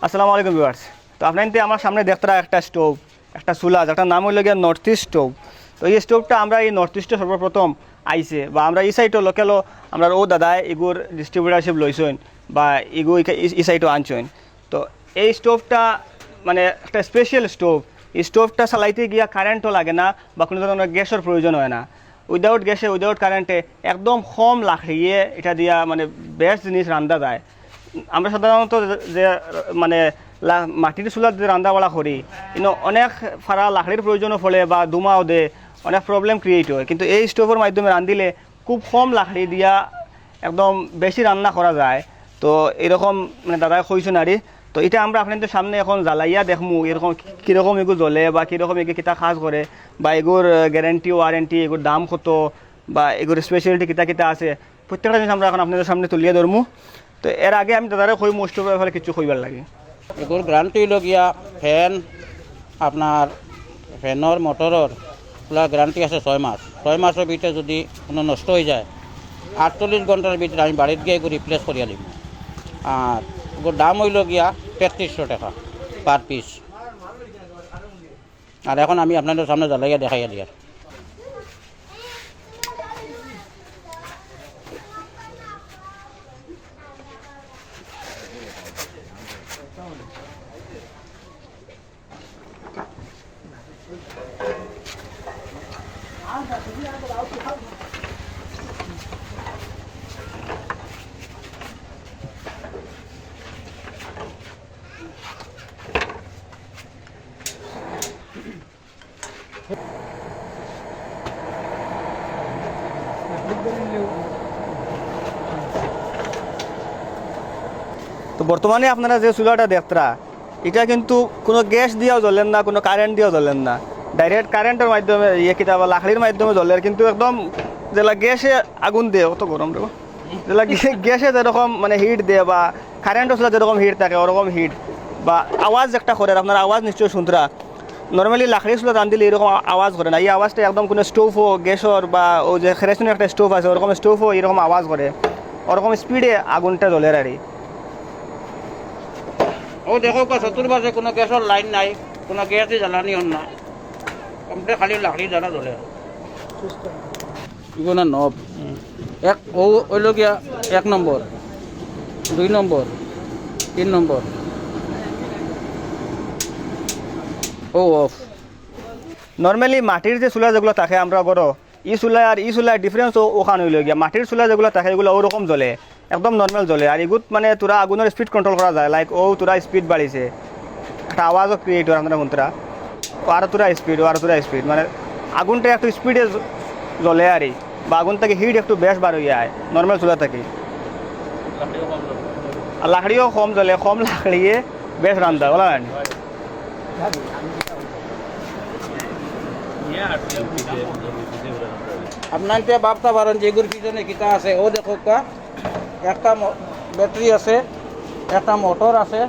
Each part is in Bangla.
আসসালামু আলাইকুম ভিউয়ার্স। তো আপনাদের আমার সামনে দেখতে একটা স্টোভ, একটা চুলা, যেটার নাম হইল গিয়ে নর্থ ইস্ট স্টোভ। তো এই স্টোভটা আমরা এই নর্থ ইস্টে সর্বপ্রথম আইছে, বা আমরা এই সাইডও লোকেলও আমরা ও দাদায় এগুর ডিস্ট্রিবিউটারশিপ লইছেন বা এগু এই সাইডও আনছেন। তো এই স্টোভটা মানে একটা স্পেশাল স্টোভ। এই স্টোভটা চালাইতে গিয়া কারেন্টও লাগে না বা কোনো ধরনের গ্যাসের প্রয়োজন হয় না। উইদাউট গ্যাসে, উইদাউট কারেন্টে একদম কম লাখিয়ে এটা দিয়া মানে বেস্ট জিনিস রান্ধা যায়। আমরা সাধারণত যে মানে মাটির চুলার যে রান্না বাড়া করি কিন্তু অনেক ফারা লাকড়ির প্রয়োজনও ফলে বা ধুমাও দে, অনেক প্রবলেম ক্রিয়েট হয়। কিন্তু এই স্টোভের মাধ্যমে রান্ধিলে খুব কম লাকড়ি দিয়া একদম বেশি রান্না করা যায়। তো এরকম মানে দাদাই কইছেন আরই। তো এটা আমরা আপনাদের সামনে এখন জ্বালাইয়া দেখমু এরকম কীরকম এগুলো জ্বলে বা কীরকম এগুলো কিতা কাজ করে বা এগুর গ্যারেন্টি ওয়ারেন্টি, এগুর দাম কত বা এগুর স্পেশালিটি কিতা কিতা আছে, প্রত্যেকটা জিনিস আমরা এখন আপনাদের সামনে তুলিয়ে ধরমু। তো এর আগে আমি দাদারে কই মোস্টের ব্যাপারে কিছু কইবার লাগে। এগুলোর গ্যারান্টি লগিয়া ফ্যান আপনার ফ্যানের মোটরের পুরা গ্যারান্টি আছে 6 মাস। 6 মাসের ভিতরে যদি কোনো নষ্ট হয়ে যায় 48 ঘন্টার ভিতরে আমি বাড়িতে গিয়ে এগুলো রিপ্লেস করিয়া দিব। আর এগুলোর দাম হইল গিয়া 3300 টাকা পার পিস। আর এখন আমি আপনাদের সামনে জ্বালাইয়া দেখাইয়া দিয়ার। তো বর্তমানে আপনারা যে চুলাটা দেখতরা এটা কিন্তু কোনো গ্যাস দিয়েও জ্বলেন না, কোনো কারেন্ট দিয়েও জ্বলেন না, ডাইরেক্ট কারেন্টের মাধ্যমে কিতাবা লাকড়ির মাধ্যমে জ্বলে। কিন্তু একদম যেলা গ্যাসে আগুন দেয় অত গরম দেবো, যেলা গ্যাসে যেরকম মানে হিট দেয় বা কারেন্টও চুলা যেরকম হিট থাকে ওরকম হিট বা আওয়াজ একটা করে, আপনার আওয়াজ নিশ্চয়ই শুনতরা। নর্মালি লাকড়ি চুলা রান্ধিলে এরকম আওয়াজ করে না। এই আওয়াজটা একদম কোনো স্টোভও গ্যাসর বা ও যে খেরেসিনের একটা স্টোভ আছে ওরকম স্টোভও এরকম আওয়াজ করে, ওরকম স্পিডে আগুনটা জ্বলে আর কি। ও দেখো চতুর্পাশে কোনো গ্যাসের লাইন নাই, কোনো গ্যাসই জ্বালানি হন না, কমপ্লিট খালি লাকড়ি জ্বালা জ্বলে। এগুলো নব এক ও ওইল গিয়া 1 নম্বর, 2 নম্বর, 3 নম্বর, ও অফ। নর্মালি মাটির যে চুলা যেগুলো থাকে আমরা বড় ই চুলা আর ই চুলার ডিফারেন্স ওখানে হইল গিয়া। মাটির চুলা যেগুলো থাকে এগুলো ওরকম জ্বলে, একদম নর্মাল জ্বলে। আর এগুত মানে তোরা আগুনের স্পিড কন্ট্রোল করা যায়, লাইক ও তোরা স্পিড বাড়িছে, একটা আওয়াজও ক্রিয়েট হয় আপনারা মন্ত্রা আর তোরা স্পিড মানে আগুনটা একটু স্পিডে জ্বলে আর বা আগুন থেকে হিট একটু বেশ বার হয়ে যায় নর্মাল চুলা থেকে। আর লাকড়িও কম জ্বলে, কম লাকড়িয়ে বেশ রান্ধা বলা হয়। আপনাকে ভাবতে পারেন যে এগুলোর পিছনে কিতা আছে। ও দেখো একটা ব্যাটারি আছে, একটা মোটর আছে,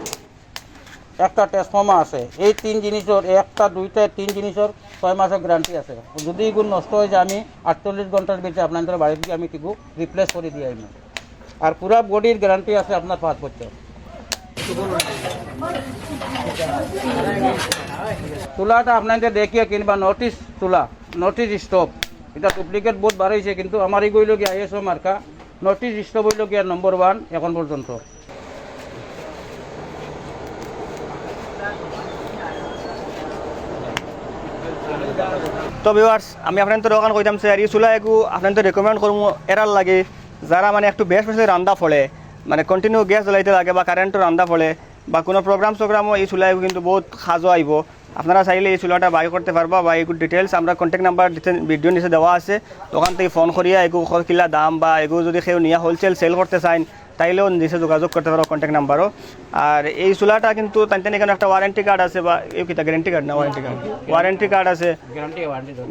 একটা ট্রান্সফর্মার আছে। এই 3 জিনিসের একটা, 2টা, 3 জিনিসের 6 মাসের গ্যারান্টি আছে। যদি এগুলো নষ্ট হয়ে যায় আমি 48 ঘন্টার ভিতরে আপনাদের বাড়িতে আমি কিছু রিপ্লেস করে দিয়ে আমি। আর পুরা বডির গ্যারান্টি আছে আপনার 5 বছর। চুলাটা আপনাদের দেখিয়ে কিনবা নর্থ ইস্ট চুলা, নর্থ ইস্ট স্টোভ। এটা ডুপ্লিকেট বহুত বাড়াইছে কিন্তু আমার এই গইল গিয়া ISO মার্কা নর্থ ইস্ট স্টোভ হইল গিয়া নম্বর 1 এখন পর্যন্ত। তো ভিউয়ার্স, আমি আপনাদের ওখানে কইতাম স্যার এই চুলা একটু আপনাদের রেকমেন্ড করবো এরার লাগে যারা মানে একটু বেশ বেশি রান্না ফলে, মানে কন্টিনিউ গ্যাস জ্বলাইতে লাগে বা কারেন্টও রান্না ফলে বা কোনো প্রোগ্রামও এই চুলা কিন্তু বহুত সাজও আইব। আপনারা চাইলে এই চুলাটা বাই করতে পারবা বা এগুলো ডিটেলস আমরা কন্ট্যাক্ট নাম্বার ভিডিও নিচে দেওয়া আছে, ওখান থেকে ফোন করিয়া এগুলো কিলা দাম বা এগুলো যদি কেউ নিয়ে হোলসেল সেল করতে চান তাইলেও নিচে যোগাযোগ করতে পারো কন্ট্যাক্ট নাম্বারও। আর এই চুলাটা কিন্তু তাই এখানে একটা ওয়ারেন্টি কার্ড আছে বা এই কিতা গ্যারেন্টি কার্ড না ওয়ারেন্টি কার্ড আছে,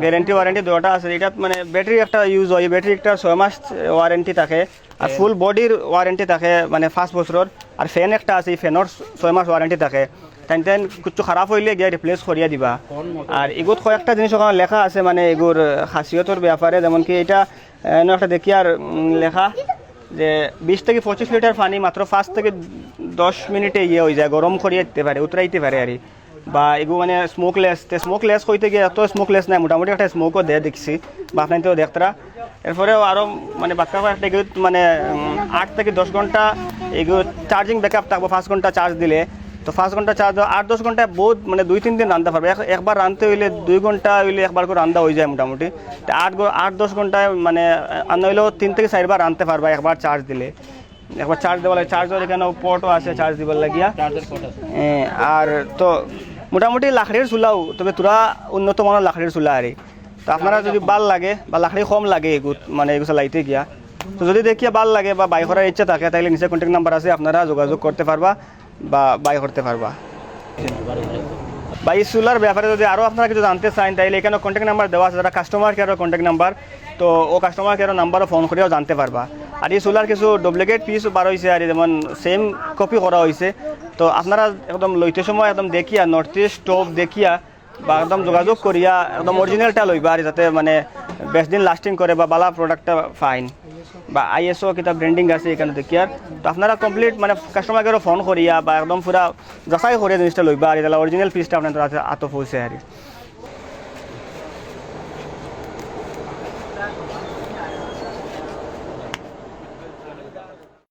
গ্যারেন্টি ওয়ারেন্টি দুটো আছে। এটা মানে ব্যাটারি একটা ইউজ হয়, ব্যাটারি একটা 6 মাস ওয়ারেন্টি থাকে আর ফুল বডির ওয়ারেন্টি থাকে মানে 5 বছরের। আর ফ্যান একটা আছে, ফ্যানের 6 মাস ওয়ারেন্টি থাকে। তাই কিছু খারাপ হইলে গিয়ে রিপ্লেস করিয়া দিবা। আর এগুত কয়েকটা জিনিস ওখানে লেখা আছে মানে এগুর খাসিয়তর ব্যাপারে, যেমন কি এটা একটা দেখি আর লেখা যে 20 থেকে 25 লিটার পানি মাত্র 5 থেকে 10 মিনিটে ইয়ে হয়ে যায়, গরম করিয়ে দিতে পারে, উতরাইতে পারে আর কি। বা এগুলো মানে স্মোকলেস হইতে গিয়ে এত স্মোকলেস নাই, মোটামুটি একটা স্মোকও দেয় দেখছি বা আপনার দেখতরা। এরপরেও আরও মানে বাক্কা একটা এগুলো মানে 8 থেকে 10 ঘন্টা এগুলো চার্জিং ব্যাকআপ থাকবো। 5 ঘন্টা চার্জ দিলে তো 5 ঘন্টা চার্জ 8-10 ঘন্টায় বহুত মানে 2-3 দিন রান্না পারবে। একবার রাঁধতে হইলে 2 ঘন্টা হইলে একবার করে রান্না হয়ে যায় মোটামুটি। 8-10 ঘন্টায় মানে রান্না হইলেও 3 থেকে 4 বার রাঁধতে পারবা একবার চার্জ দিলে। একবার চার্জ দেওয়া লাগে, চার্জ হলে কেন পোর্টও আছে চার্জ দিবার লাগিয়া। আর তো মোটামুটি লাকড়ির চুলাও, তবে তোরা উন্নত মানের লাকড়ির চুলা আর তো আপনারা যদি ভাল লাগে বা লাকড়ি কম লাগে এগুত মানে এগুলো চালাইতে গিয়া, তো যদি দেখিয়া ভাল লাগে বা বাই করার ইচ্ছা থাকে তাহলে নিচে কন্ট্যাক্ট নাম্বার আছে, আপনারা যোগাযোগ করতে পারবা বা বাই করতে পারবা। বা এই চুলার ব্যাপারে যদি আরও আপনারা কিছু জানতে চান তাহলে এখানে কন্ট্যাক্ট নাম্বার দেওয়া আছে, যারা কাস্টমার কেয়ারের কন্ট্যাক্ট নাম্বার, তো ও কাস্টমার কেয়ারের নাম্বারও ফোন করেও জানতে পারবা। আর এই চুলার কিছু ডুপ্লিকেট পিস বার হয়েছে আর যেমন সেম কপি করা হয়েছে, তো আপনারা একদম লইতে সময় একদম দেখিয়া নর্থ ইস্ট স্টোভ দেখিয়া বা একদম যোগাযোগ করিয়া একদম অরিজিনালটা লইবা আর যাতে মানে বেশ দিন লাস্টিং করে বা বালা প্রোডাক্টটা ফাইন বা আইএসও কিতাব ব্র্যান্ডিং আছে এখানে দেখিয়ার। তো আপনারা কমপ্লিট মানে কাস্টমার কেয়ারও ফোন করিয়া বা একদম পুরা যাচাই করিয়া জিনিসটা লইবা আর এটা অরিজিনাল পিসটা আপনাদের আত পৌঁছে আর